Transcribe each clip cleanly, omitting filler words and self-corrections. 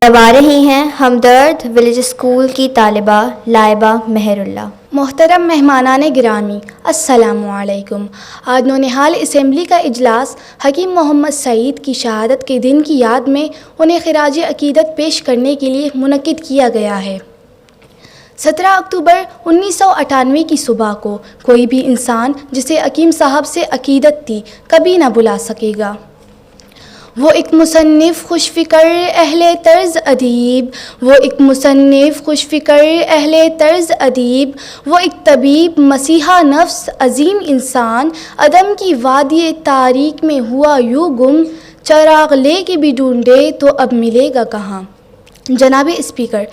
کروا رہی ہیں ہمدرد ولیج اسکول کی طالبہ لائبہ مہر اللہ۔ محترم مہمانان گرامی، السلام علیکم۔ آج نونہال اسمبلی کا اجلاس حکیم محمد سعید کی شہادت کے دن کی یاد میں انہیں خراج عقیدت پیش کرنے کے لیے منعقد کیا گیا ہے۔ 17 اکتوبر 1998 کی صبح کو کوئی بھی انسان جسے حکیم صاحب سے عقیدت تھی کبھی نہ بھلا سکے گا۔ وہ ایک مصنف خوش فکر اہل طرز ادیب، وہ ایک مصنف خوش فکر اہل طرز ادیب، وہ ایک طبیب مسیحا نفس عظیم انسان، عدم کی وادی تاریک میں ہوا یوں گم، چراغ لے کے بھی ڈھونڈے تو اب ملے گا کہاں۔ جناب اسپیکر،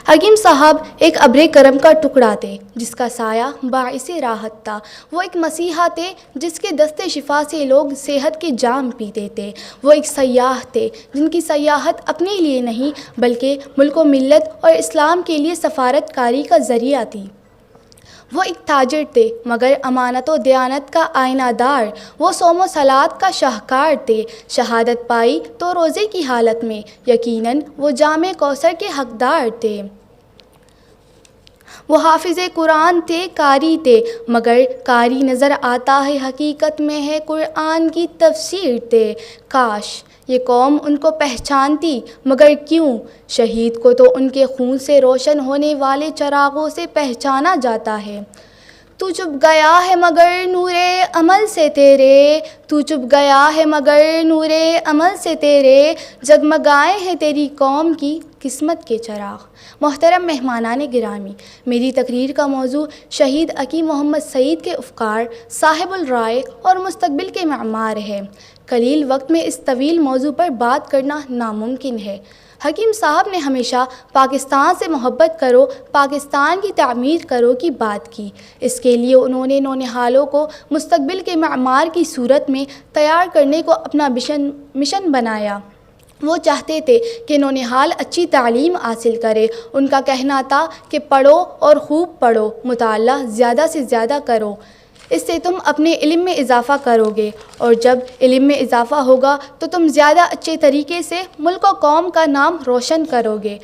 حکیم صاحب ایک ابر کرم کا ٹکڑا تھے جس کا سایہ باعث راحت تھا۔ وہ ایک مسیحا تھے جس کے دست شفا سے لوگ صحت کے جام پیتے تھے۔ وہ ایک سیاح تھے جن کی سیاحت اپنے لیے نہیں بلکہ ملک و ملت اور اسلام کے لیے سفارت کاری کا ذریعہ تھی۔ وہ ایک تاجر تھے مگر امانت و دیانت کا آئینہ دار۔ وہ صوم و صلات کا شاہکار تھے۔ شہادت پائی تو روزے کی حالت میں، یقیناً وہ جام کوثر کے حقدار تھے۔ وہ حافظ قرآن تھے، قاری تھے مگر قاری نظر آتا ہے حقیقت میں ہے قرآن کی تفسیر تھے۔ کاش یہ قوم ان کو پہچانتی، مگر کیوں؟ شہید کو تو ان کے خون سے روشن ہونے والے چراغوں سے پہچانا جاتا ہے۔ تو چھپ گیا ہے مگر نور عمل سے تیرے، تو چھپ گیا ہے مگر نور عمل سے تیرے، جگمگائے ہیں تیری قوم کی قسمت کے چراغ۔ محترم مہمانان گرامی، میری تقریر کا موضوع شہید حکیم محمد سعید کے افکار، صاحب الرائے اور مستقبل کے معمار ہے۔ قلیل وقت میں اس طویل موضوع پر بات کرنا ناممکن ہے۔ حکیم صاحب نے ہمیشہ پاکستان سے محبت کرو، پاکستان کی تعمیر کرو کی بات کی۔ اس کے لیے انہوں نے نونہالوں کو مستقبل کے معمار کی صورت میں تیار کرنے کو اپنا مشن بنایا۔ وہ چاہتے تھے کہ نونہال اچھی تعلیم حاصل کرے۔ ان کا کہنا تھا کہ پڑھو اور خوب پڑھو، مطالعہ زیادہ سے زیادہ کرو، اس سے تم اپنے علم میں اضافہ کرو گے، اور جب علم میں اضافہ ہوگا تو تم زیادہ اچھے طریقے سے ملک و قوم کا نام روشن کرو گے۔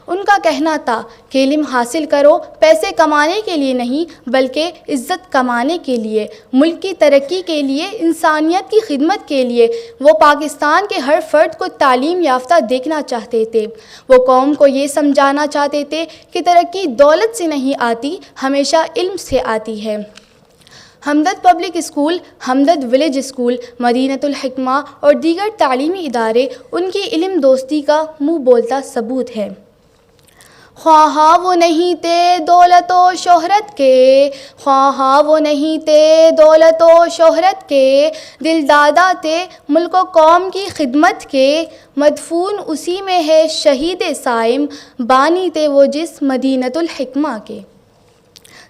ان کا کہنا تھا کہ علم حاصل کرو پیسے کمانے کے لیے نہیں بلکہ عزت کمانے کے لیے، ملک کی ترقی کے لیے، انسانیت کی خدمت کے لیے۔ وہ پاکستان کے ہر فرد کو تعلیم یافتہ دیکھنا چاہتے تھے۔ وہ قوم کو یہ سمجھانا چاہتے تھے کہ ترقی دولت سے نہیں آتی، ہمیشہ علم سے آتی ہے۔ ہمدرد پبلک اسکول، ہمدرد ولیج اسکول، مدینۃ الحکمہ اور دیگر تعلیمی ادارے ان کی علم دوستی کا منہ بولتا ثبوت ہے۔ خواہاں وہ نہیں تھے دولت و شہرت کے، خواہاں وہ نہیں تھے دولت و شہرت کے، دل دادا تھے ملک و قوم کی خدمت کے، مدفون اسی میں ہے شہید صائم، بانی تھے وہ جس مدینۃ الحکمہ کے۔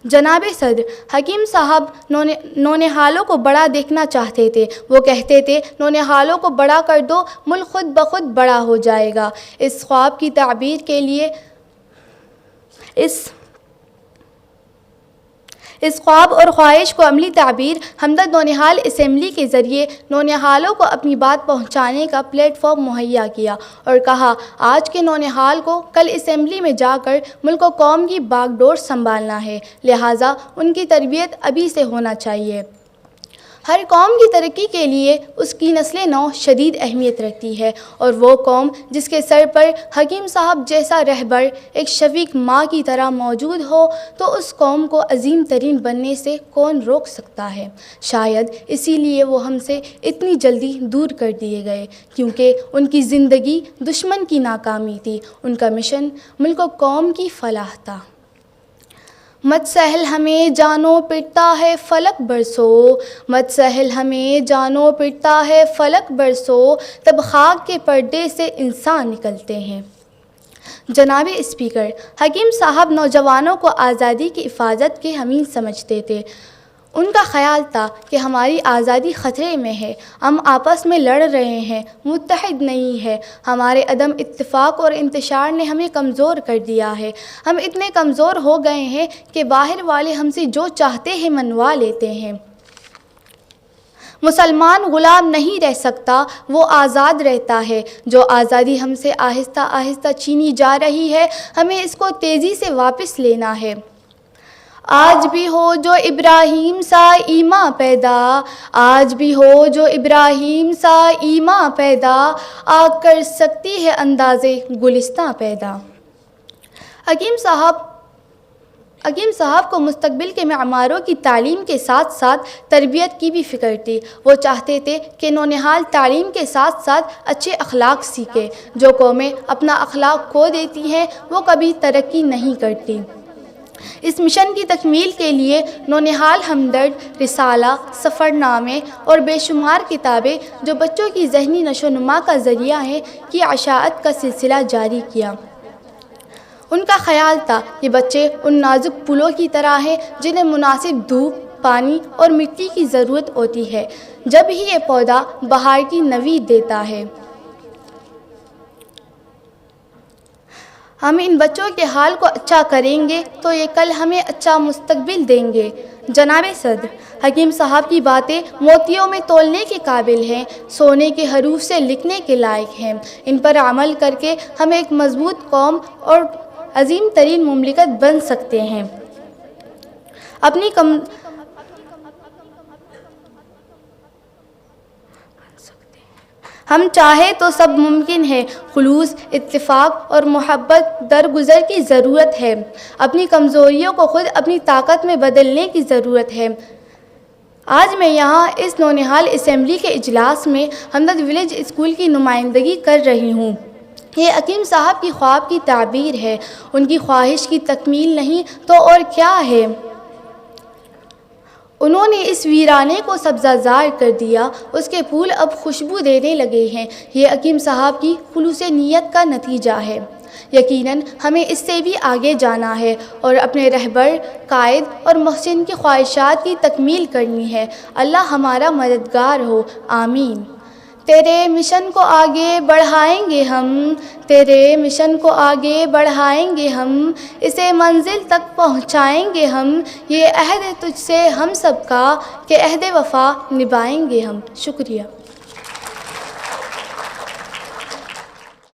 جناب صدر، حکیم صاحب نونہالوں کو بڑا دیکھنا چاہتے تھے۔ وہ کہتے تھے نونہالوں کو بڑا کر دو، ملک خود بخود بڑا ہو جائے گا۔ اس خواب کی تعبیر کے لیے اس خواب اور خواہش کو عملی تعبیر ہمدرد نونہال اسمبلی کے ذریعے نونہالوں کو اپنی بات پہنچانے کا پلیٹ فارم مہیا کیا اور کہا آج کے نونہال کو کل اسمبلی میں جا کر ملک و قوم کی باغ ڈور سنبھالنا ہے، لہٰذا ان کی تربیت ابھی سے ہونا چاہیے۔ ہر قوم کی ترقی کے لیے اس کی نسل نو شدید اہمیت رکھتی ہے، اور وہ قوم جس کے سر پر حکیم صاحب جیسا رہبر ایک شفیق ماں کی طرح موجود ہو تو اس قوم کو عظیم ترین بننے سے کون روک سکتا ہے؟ شاید اسی لیے وہ ہم سے اتنی جلدی دور کر دیے گئے، کیونکہ ان کی زندگی دشمن کی ناکامی تھی، ان کا مشن ملک و قوم کی فلاح تھا۔ مت سہل ہمیں جانو پڑتا ہے فلک برسو، مت سہل ہمیں جانو پڑتا ہے فلک برسو، تب خاک کے پردے سے انسان نکلتے ہیں۔ جناب اسپیکر، حکیم صاحب نوجوانوں کو آزادی کی حفاظت کے حامی سمجھتے تھے۔ ان کا خیال تھا کہ ہماری آزادی خطرے میں ہے، ہم آپس میں لڑ رہے ہیں، متحد نہیں ہے، ہمارے عدم اتفاق اور انتشار نے ہمیں کمزور کر دیا ہے، ہم اتنے کمزور ہو گئے ہیں کہ باہر والے ہم سے جو چاہتے ہیں منوا لیتے ہیں۔ مسلمان غلام نہیں رہ سکتا، وہ آزاد رہتا ہے۔ جو آزادی ہم سے آہستہ آہستہ چھینی جا رہی ہے، ہمیں اس کو تیزی سے واپس لینا ہے۔ آج بھی ہو جو ابراہیم سا ایمان پیدا، آج بھی ہو جو ابراہیم سا ایمان پیدا، آگ کر سکتی ہے اندازے گلستاں پیدا۔ حکیم صاحب کو مستقبل کے معماروں کی تعلیم کے ساتھ ساتھ تربیت کی بھی فکر تھی۔ وہ چاہتے تھے کہ نونہال تعلیم کے ساتھ ساتھ اچھے اخلاق سیکھے۔ جو قومیں اپنا اخلاق کھو دیتی ہیں وہ کبھی ترقی نہیں کرتی۔ اس مشن کی تکمیل کے لیے نونہال ہمدرد، رسالہ، سفر نامے اور بے شمار کتابیں جو بچوں کی ذہنی نشو و نما کا ذریعہ ہیں کی اشاعت کا سلسلہ جاری کیا۔ ان کا خیال تھا یہ بچے ان نازک پھولوں کی طرح ہیں جنہیں مناسب دھوپ، پانی اور مٹی کی ضرورت ہوتی ہے جب ہی یہ پودا بہار کی نوید دیتا ہے۔ ہم ان بچوں کے حال کو اچھا کریں گے تو یہ کل ہمیں اچھا مستقبل دیں گے۔ جناب صدر، حکیم صاحب کی باتیں موتیوں میں تولنے کے قابل ہیں، سونے کے حروف سے لکھنے کے لائق ہیں۔ ان پر عمل کر کے ہم ایک مضبوط قوم اور عظیم ترین مملکت بن سکتے ہیں۔ ہم چاہیں تو سب ممکن ہے۔ خلوص، اتفاق اور محبت درگزر کی ضرورت ہے۔ اپنی کمزوریوں کو خود اپنی طاقت میں بدلنے کی ضرورت ہے۔ آج میں یہاں اس نونہال اسمبلی کے اجلاس میں ہمدرد ولیج اسکول کی نمائندگی کر رہی ہوں۔ یہ حکیم صاحب کی خواب کی تعبیر ہے۔ ان کی خواہش کی تکمیل نہیں تو اور کیا ہے۔ انہوں نے اس ویرانے کو سبزہ زار کر دیا، اس کے پھول اب خوشبو دینے لگے ہیں۔ یہ حکیم صاحب کی خلوص نیت کا نتیجہ ہے۔ یقیناً ہمیں اس سے بھی آگے جانا ہے اور اپنے رہبر، قائد اور محسن کی خواہشات کی تکمیل کرنی ہے۔ اللہ ہمارا مددگار ہو، آمین۔ تیرے مشن کو آگے بڑھائیں گے ہم، تیرے مشن کو آگے بڑھائیں گے ہم، اسے منزل تک پہنچائیں گے ہم۔ یہ عہد ہے تجھ سے ہم سب کا کہ عہد وفا نبھائیں گے ہم۔ شکریہ۔